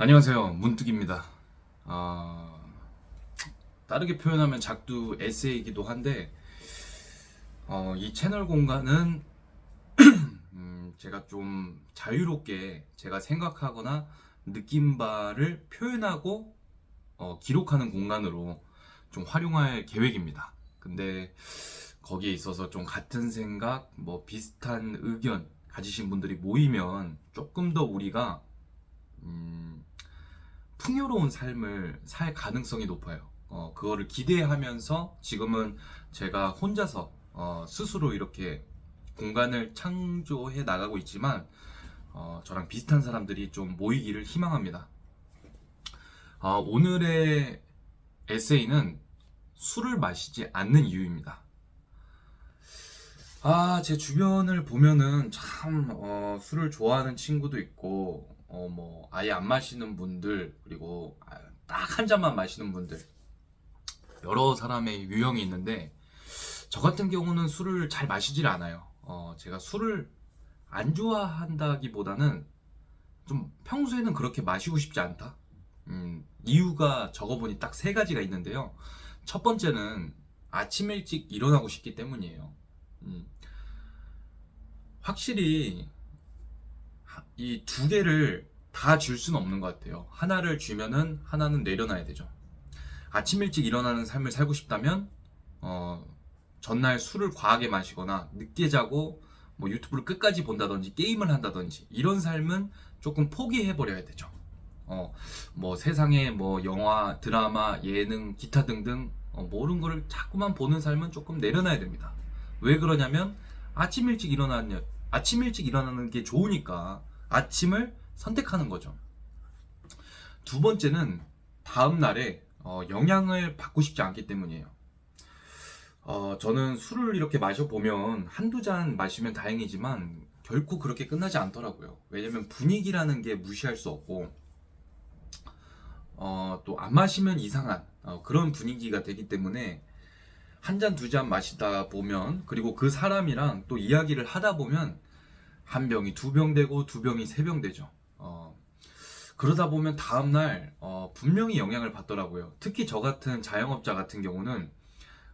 안녕하세요. 문득입니다. 아, 다르게 표현하면 작두 에세이이기도 한데, 이 채널 공간은 제가 좀 자유롭게 제가 생각하거나 느낀 바를 표현하고 기록하는 공간으로 좀 활용할 계획입니다. 근데 거기에 있어서 좀 같은 생각, 뭐 비슷한 의견 가지신 분들이 모이면 조금 더 우리가 음, 풍요로운 삶을 살 가능성이 높아요. 그거를 기대하면서 지금은 제가 혼자서 스스로 이렇게 공간을 창조해 나가고 있지만 저랑 비슷한 사람들이 좀 모이기를 희망합니다. 오늘의 에세이는 술을 마시지 않는 이유입니다. 제 주변을 보면은 참 술을 좋아하는 친구도 있고 뭐 아예 안 마시는 분들, 그리고 딱 한 잔만 마시는 분들, 여러 사람의 유형이 있는데 저 같은 경우는 술을 잘 마시질 않아요. 제가 술을 안 좋아한다기보다는 좀 평소에는 그렇게 마시고 싶지 않다. 이유가 적어보니 딱 세 가지가 있는데요. 첫 번째는 아침 일찍 일어나고 싶기 때문이에요. 음, 확실히 이 두 개를 다 줄 수는 없는 것 같아요. 하나를 주면은 하나는 내려놔야 되죠. 아침 일찍 일어나는 삶을 살고 싶다면 어, 전날 술을 과하게 마시거나 늦게 자고 뭐 유튜브를 끝까지 본다든지 게임을 한다든지 이런 삶은 조금 포기해 버려야 되죠. 어, 뭐 세상에 뭐 영화, 드라마, 예능, 기타 등등 모르는 거를 자꾸만 보는 삶은 조금 내려놔야 됩니다. 왜 그러냐면 아침 일찍 일어나는 게 좋으니까 아침을 선택하는 거죠. 두 번째는 다음 날에 영향을 받고 싶지 않기 때문이에요. 저는 술을 이렇게 마셔보면 한두 잔 마시면 다행이지만 결코 그렇게 끝나지 않더라고요. 왜냐면 분위기라는 게 무시할 수 없고, 또 안 마시면 이상한 그런 분위기가 되기 때문에 한 잔, 두 잔 마시다 보면, 그리고 그 사람이랑 또 이야기를 하다 보면 한 병이 두 병 되고 두 병이 세 병 되죠. 그러다 보면 다음날 분명히 영향을 받더라고요. 특히 저 같은 자영업자 같은 경우는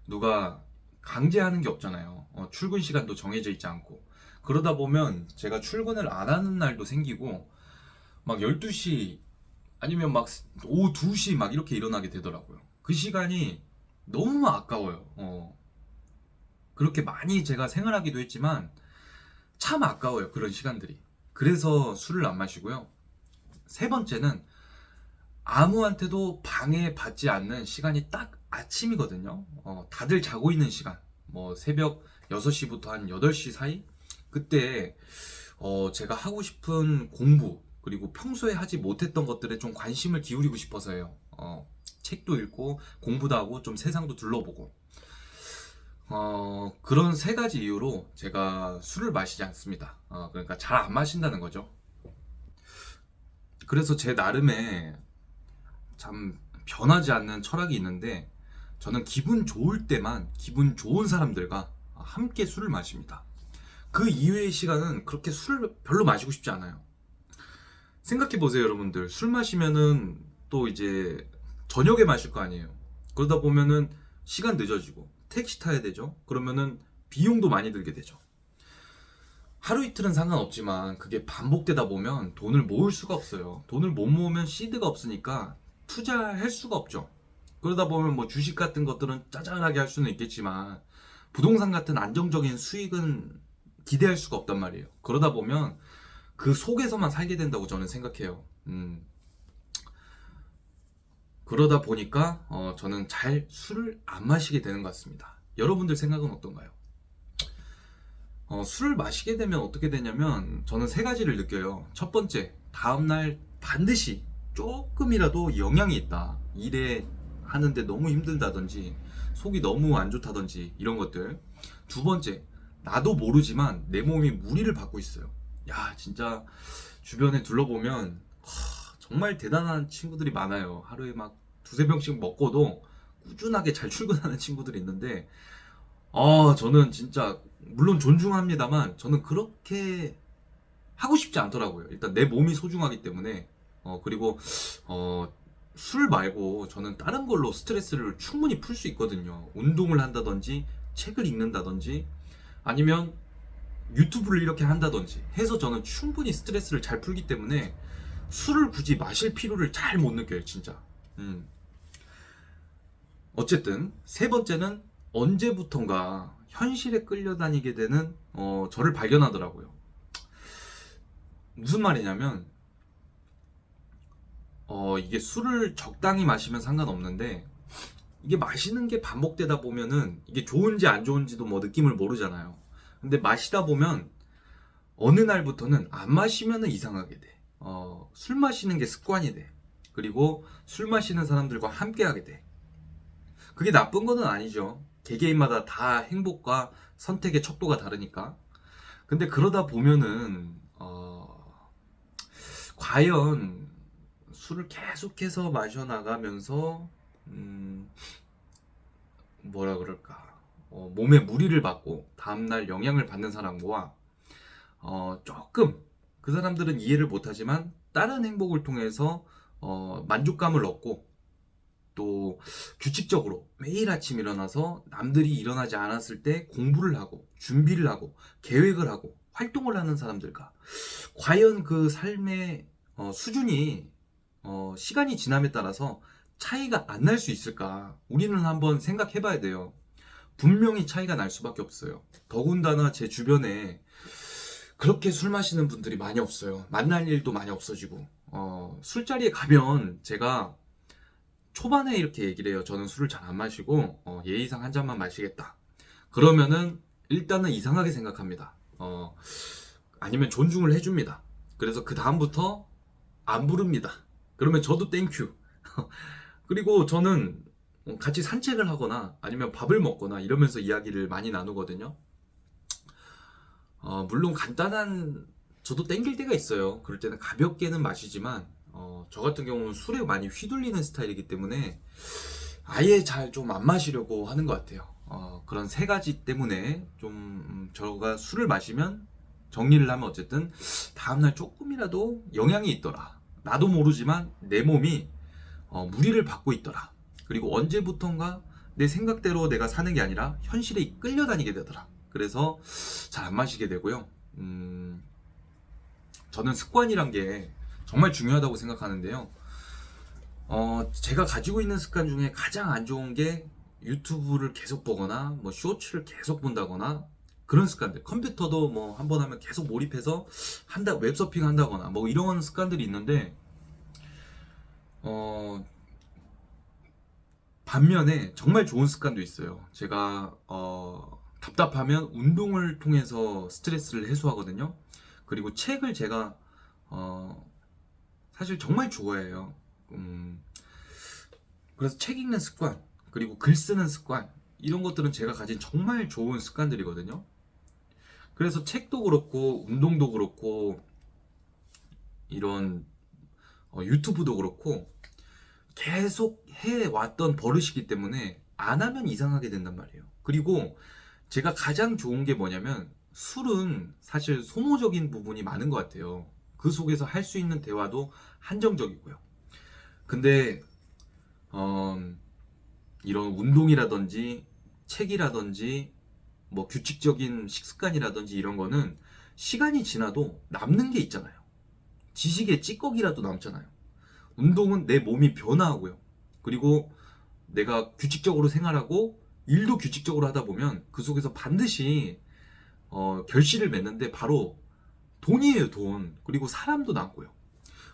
누가 강제하는 게 없잖아요. 출근 시간도 정해져 있지 않고. 그러다 보면 제가 출근을 안 하는 날도 생기고, 막 12시 아니면 막 오후 2시 막 이렇게 일어나게 되더라고요. 그 시간이 너무 아까워요. 그렇게 많이 제가 생활하기도 했지만 참 아까워요. 그런 시간들이. 그래서 술을 안 마시고요. 세 번째는 아무한테도 방해받지 않는 시간이 딱 아침이거든요. 다들 자고 있는 시간. 뭐 새벽 6시부터 한 8시 사이? 그때 제가 하고 싶은 공부, 그리고 평소에 하지 못했던 것들에 좀 관심을 기울이고 싶어서요. 책도 읽고 공부도 하고 좀 세상도 둘러보고. 그런 세 가지 이유로 제가 술을 마시지 않습니다. 그러니까 잘 안 마신다는 거죠. 그래서 제 나름의 참 변하지 않는 철학이 있는데, 저는 기분 좋을 때만 기분 좋은 사람들과 함께 술을 마십니다. 그 이외의 시간은 그렇게 술을 별로 마시고 싶지 않아요. 생각해 보세요, 여러분들. 술 마시면은 또 이제 저녁에 마실 거 아니에요. 그러다 보면은 시간 늦어지고 택시 타야 되죠. 그러면은 비용도 많이 들게 되죠. 하루 이틀은 상관없지만 그게 반복되다 보면 돈을 모을 수가 없어요. 돈을 못 모으면 시드가 없으니까 투자할 수가 없죠. 그러다 보면 뭐 주식 같은 것들은 짜잘하게 할 수는 있겠지만 부동산 같은 안정적인 수익은 기대할 수가 없단 말이에요. 그러다 보면 그 속에서만 살게 된다고 저는 생각해요. 그러다 보니까 저는 잘 술을 안 마시게 되는 것 같습니다. 여러분들 생각은 어떤가요? 술을 마시게 되면 어떻게 되냐면 저는 세 가지를 느껴요. 첫 번째, 다음날 반드시 조금이라도 영향이 있다. 일에 하는데 너무 힘들다든지 속이 너무 안 좋다든지 이런 것들. 두 번째, 나도 모르지만 내 몸이 무리를 받고 있어요. 야, 진짜 주변에 둘러보면 정말 대단한 친구들이 많아요. 하루에 막 두세 병씩 먹고도 꾸준하게 잘 출근하는 친구들이 있는데, 저는 진짜 물론 존중합니다만 저는 그렇게 하고 싶지 않더라고요. 일단 내 몸이 소중하기 때문에 그리고 술 말고 저는 다른 걸로 스트레스를 충분히 풀 수 있거든요. 운동을 한다든지 책을 읽는다든지 아니면 유튜브를 이렇게 한다든지 해서 저는 충분히 스트레스를 잘 풀기 때문에 술을 굳이 마실 필요를 잘 못 느껴요, 진짜. 어쨌든 세 번째는 언제부턴가 현실에 끌려다니게 되는 저를 발견하더라고요. 무슨 말이냐면 이게 술을 적당히 마시면 상관없는데 이게 마시는 게 반복되다 보면은 이게 좋은지 안 좋은지도 뭐 느낌을 모르잖아요. 근데 마시다 보면 어느 날부터는 안 마시면은 이상하게 돼. 술 마시는 게 습관이 돼. 그리고 술 마시는 사람들과 함께 하게 돼. 그게 나쁜 거는 아니죠. 개개인마다 다 행복과 선택의 척도가 다르니까. 근데 그러다 보면은 과연 술을 계속해서 마셔나가면서 뭐라 그럴까, 몸에 무리를 받고 다음날 영향을 받는 사람과 조금 그 사람들은 이해를 못하지만 다른 행복을 통해서 만족감을 얻고 또 규칙적으로 매일 아침 일어나서 남들이 일어나지 않았을 때 공부를 하고 준비를 하고 계획을 하고 활동을 하는 사람들과 과연 그 삶의 수준이 시간이 지남에 따라서 차이가 안 날 수 있을까? 우리는 한번 생각해 봐야 돼요. 분명히 차이가 날 수밖에 없어요. 더군다나 제 주변에 그렇게 술 마시는 분들이 많이 없어요. 만날 일도 많이 없어지고 술자리에 가면 제가 초반에 이렇게 얘기를 해요. 저는 술을 잘 안 마시고 예의상 한 잔만 마시겠다. 그러면은 일단은 이상하게 생각합니다. 아니면 존중을 해줍니다. 그래서 그 다음부터 안 부릅니다. 그러면 저도 땡큐. 그리고 저는 같이 산책을 하거나 아니면 밥을 먹거나 이러면서 이야기를 많이 나누거든요. 물론 간단한, 저도 땡길 때가 있어요. 그럴 때는 가볍게는 마시지만 저 같은 경우는 술에 많이 휘둘리는 스타일이기 때문에 아예 잘 좀 안 마시려고 하는 것 같아요. 그런 세 가지 때문에 좀 저가 술을 마시면, 정리를 하면 어쨌든 다음날 조금이라도 영향이 있더라. 나도 모르지만 내 몸이 무리를 받고 있더라. 그리고 언제부턴가 내 생각대로 내가 사는 게 아니라 현실에 끌려다니게 되더라. 그래서 잘 안 마시게 되고요. 저는 습관이란 게 정말 중요하다고 생각하는데요. 제가 가지고 있는 습관 중에 가장 안 좋은 게 유튜브를 계속 보거나 뭐 쇼츠를 계속 본다거나 그런 습관들. 컴퓨터도 뭐 한 번 하면 계속 몰입해서 웹서핑 한다거나 뭐 이런 습관들이 있는데 반면에 정말 좋은 습관도 있어요. 제가 답답하면 운동을 통해서 스트레스를 해소하거든요. 그리고 책을 제가 사실 정말 좋아해요. 그래서 책 읽는 습관, 그리고 글 쓰는 습관, 이런 것들은 제가 가진 정말 좋은 습관들이거든요. 그래서 책도 그렇고 운동도 그렇고 이런 유튜브도 그렇고 계속 해왔던 버릇이기 때문에 안 하면 이상하게 된단 말이에요. 그리고 제가 가장 좋은 게 뭐냐면 술은 사실 소모적인 부분이 많은 것 같아요. 그 속에서 할 수 있는 대화도 한정적이고요. 근데 이런 운동이라든지 책이라든지 뭐 규칙적인 식습관이라든지 이런 거는 시간이 지나도 남는 게 있잖아요. 지식의 찌꺼기라도 남잖아요. 운동은 내 몸이 변화하고요. 그리고 내가 규칙적으로 생활하고 일도 규칙적으로 하다 보면 그 속에서 반드시 결실을 맺는데 바로 돈이에요, 돈. 그리고 사람도 남고요.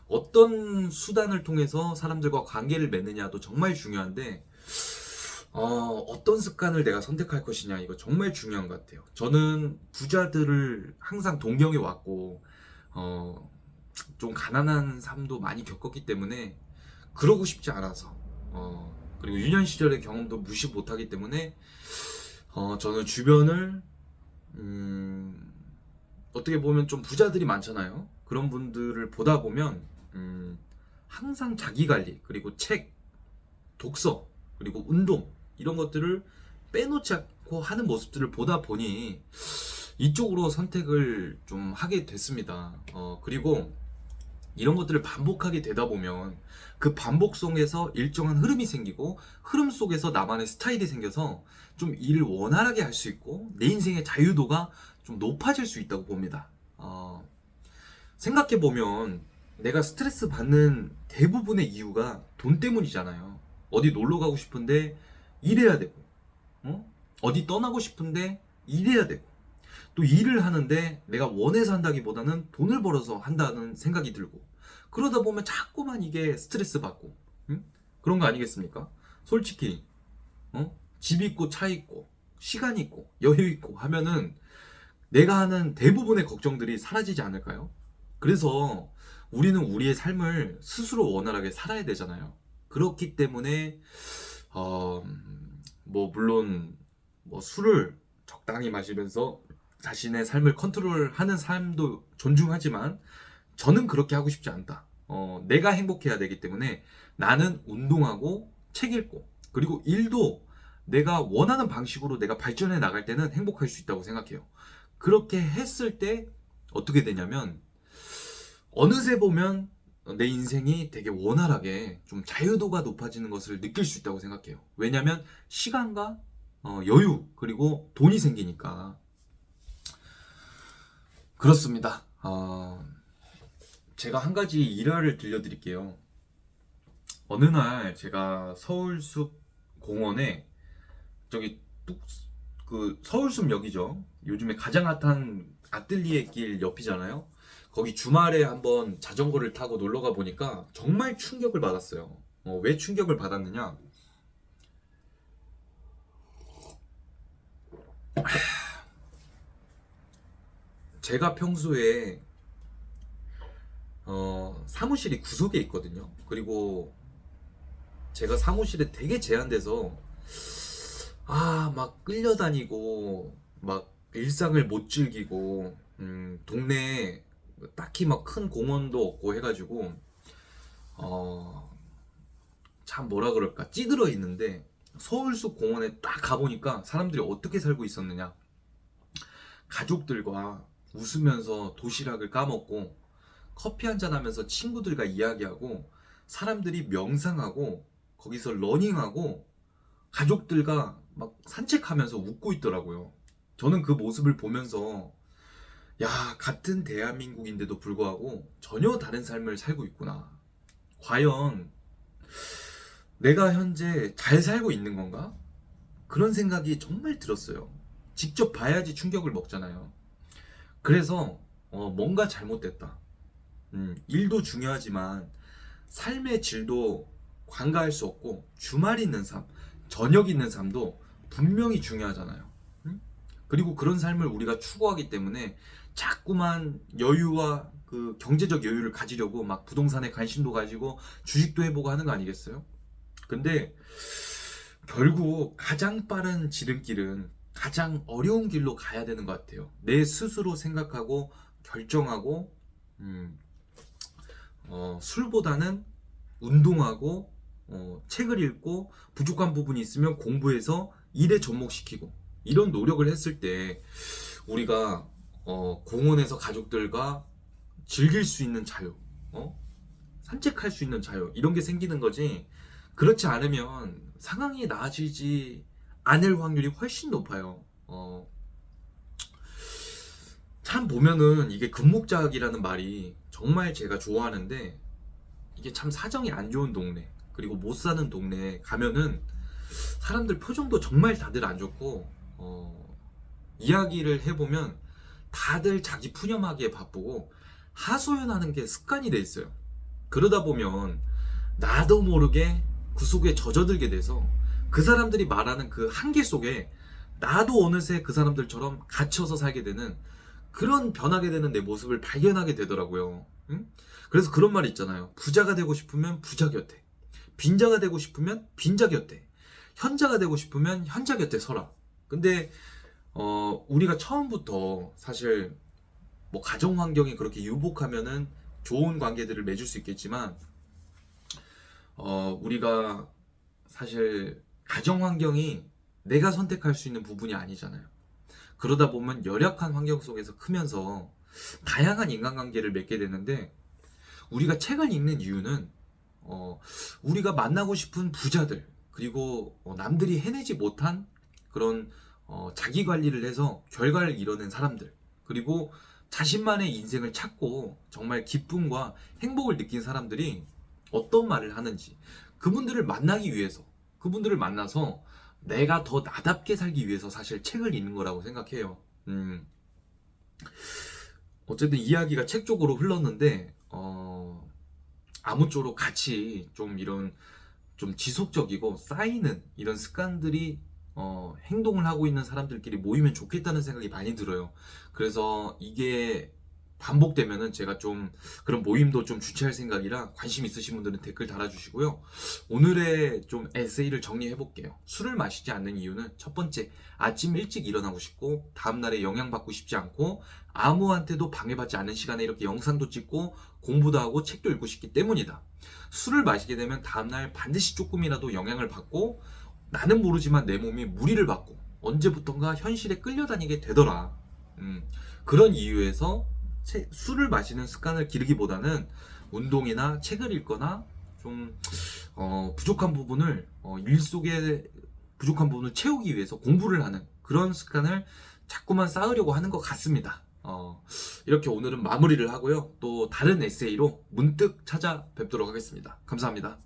어떤 수단을 통해서 사람들과 관계를 맺느냐도 정말 중요한데 어떤 습관을 내가 선택할 것이냐, 이거 정말 중요한 것 같아요. 저는 부자들을 항상 동경해 왔고 좀 가난한 삶도 많이 겪었기 때문에 그러고 싶지 않아서 그리고 유년 시절의 경험도 무시 못하기 때문에 저는 주변을 어떻게 보면 좀 부자들이 많잖아요. 그런 분들을 보다 보면 항상 자기 관리, 그리고 책, 독서, 그리고 운동, 이런 것들을 빼놓지 않고 하는 모습들을 보다 보니 이쪽으로 선택을 좀 하게 됐습니다. 그리고 이런 것들을 반복하게 되다 보면 그 반복 속에서 일정한 흐름이 생기고 흐름 속에서 나만의 스타일이 생겨서 좀 일을 원활하게 할 수 있고 내 인생의 자유도가 좀 높아질 수 있다고 봅니다. 생각해보면 내가 스트레스 받는 대부분의 이유가 돈 때문이잖아요. 어디 놀러 가고 싶은데 일해야 되고, 어디 떠나고 싶은데 일해야 되고, 또 일을 하는데 내가 원해서 한다기보다는 돈을 벌어서 한다는 생각이 들고, 그러다 보면 자꾸만 이게 스트레스 받고, 응? 그런 거 아니겠습니까? 솔직히 집 있고 차 있고 시간 있고 여유 있고 하면은 내가 하는 대부분의 걱정들이 사라지지 않을까요? 그래서 우리는 우리의 삶을 스스로 원활하게 살아야 되잖아요. 그렇기 때문에 어, 물론 술을 적당히 마시면서 자신의 삶을 컨트롤하는 삶도 존중하지만 저는 그렇게 하고 싶지 않다. 내가 행복해야 되기 때문에 나는 운동하고 책 읽고 그리고 일도 내가 원하는 방식으로 내가 발전해 나갈 때는 행복할 수 있다고 생각해요. 그렇게 했을 때 어떻게 되냐면 어느새 보면 내 인생이 되게 원활하게 좀 자유도가 높아지는 것을 느낄 수 있다고 생각해요. 왜냐면 시간과 여유 그리고 돈이 생기니까. 그렇습니다. 제가 한 가지 일화를 들려드릴게요. 어느 날 제가 서울숲 공원에 저기 그 서울숲역이죠. 요즘에 가장 핫한 아뜰리에 길 옆이잖아요. 거기 주말에 한번 자전거를 타고 놀러 가 보니까 정말 충격을 받았어요. 왜 충격을 받았느냐? 제가 평소에 사무실이 구석에 있거든요. 그리고 제가 사무실에 되게 제한돼서 막 끌려다니고 막 일상을 못 즐기고 동네에 딱히 막 큰 공원도 없고 해가지고 참 뭐라 그럴까 찌들어 있는데 서울숲 공원에 딱 가보니까 사람들이 어떻게 살고 있었느냐, 가족들과 웃으면서 도시락을 까먹고 커피 한잔 하면서 친구들과 이야기하고 사람들이 명상하고 거기서 러닝하고 가족들과 막 산책하면서 웃고 있더라고요. 저는 그 모습을 보면서 야, 같은 대한민국인데도 불구하고 전혀 다른 삶을 살고 있구나. 과연 내가 현재 잘 살고 있는 건가? 그런 생각이 정말 들었어요. 직접 봐야지 충격을 먹잖아요. 그래서 뭔가 잘못됐다. 일도 중요하지만 삶의 질도 관가할 수 없고 주말 있는 삶, 저녁 있는 삶도 분명히 중요하잖아요. 그리고 그런 삶을 우리가 추구하기 때문에 자꾸만 여유와 그 경제적 여유를 가지려고 막 부동산에 관심도 가지고 주식도 해보고 하는 거 아니겠어요? 근데 결국 가장 빠른 지름길은 가장 어려운 길로 가야 되는 것 같아요. 내 스스로 생각하고 결정하고 술보다는 운동하고 책을 읽고 부족한 부분이 있으면 공부해서 일에 접목시키고 이런 노력을 했을 때 우리가 공원에서 가족들과 즐길 수 있는 자유, 산책할 수 있는 자유 이런 게 생기는 거지. 그렇지 않으면 상황이 나아지지 않을 확률이 훨씬 높아요. 참 보면은 이게 금목작이라는 말이 정말 제가 좋아하는데 이게 참 사정이 안 좋은 동네 그리고 못 사는 동네에 가면은 사람들 표정도 정말 다들 안 좋고 이야기를 해보면 다들 자기 푸념하기에 바쁘고 하소연하는 게 습관이 돼 있어요. 그러다 보면 나도 모르게 그 속에 젖어들게 돼서 그 사람들이 말하는 그 한계 속에 나도 어느새 그 사람들처럼 갇혀서 살게 되는 그런 변하게 되는 내 모습을 발견하게 되더라고요. 응? 그래서 그런 말 있잖아요. 부자가 되고 싶으면 부자 곁에, 빈자가 되고 싶으면 빈자 곁에, 현자가 되고 싶으면 현자 곁에 서라. 근데 우리가 처음부터 사실 뭐 가정 환경이 그렇게 유복하면은 좋은 관계들을 맺을 수 있겠지만 우리가 사실 가정 환경이 내가 선택할 수 있는 부분이 아니잖아요. 그러다 보면 열악한 환경 속에서 크면서 다양한 인간관계를 맺게 되는데 우리가 책을 읽는 이유는 우리가 만나고 싶은 부자들, 그리고 남들이 해내지 못한 그런 자기 관리를 해서 결과를 이뤄낸 사람들, 그리고 자신만의 인생을 찾고 정말 기쁨과 행복을 느낀 사람들이 어떤 말을 하는지, 그분들을 만나기 위해서, 그분들을 만나서 내가 더 나답게 살기 위해서 사실 책을 읽는 거라고 생각해요. 어쨌든 이야기가 책 쪽으로 흘렀는데 아무쪼록 같이 좀 이런 좀 지속적이고 쌓이는 이런 습관들이 행동을 하고 있는 사람들끼리 모이면 좋겠다는 생각이 많이 들어요. 그래서 이게 반복되면은 제가 좀 그런 모임도 좀 주최할 생각이라 관심 있으신 분들은 댓글 달아주시고요. 오늘의 좀 에세이를 정리해 볼게요. 술을 마시지 않는 이유는 첫 번째, 아침 일찍 일어나고 싶고 다음날에 영향받고 싶지 않고 아무한테도 방해받지 않는 시간에 이렇게 영상도 찍고 공부도 하고 책도 읽고 싶기 때문이다. 술을 마시게 되면 다음날 반드시 조금이라도 영향을 받고 나는 모르지만 내 몸이 무리를 받고 언제부턴가 현실에 끌려다니게 되더라. 그런 이유에서 술을 마시는 습관을 기르기보다는 운동이나 책을 읽거나 좀 부족한 부분을 일 속에 부족한 부분을 채우기 위해서 공부를 하는 그런 습관을 자꾸만 쌓으려고 하는 것 같습니다. 이렇게 오늘은 마무리를 하고요. 또 다른 에세이로 문득 찾아뵙도록 하겠습니다. 감사합니다.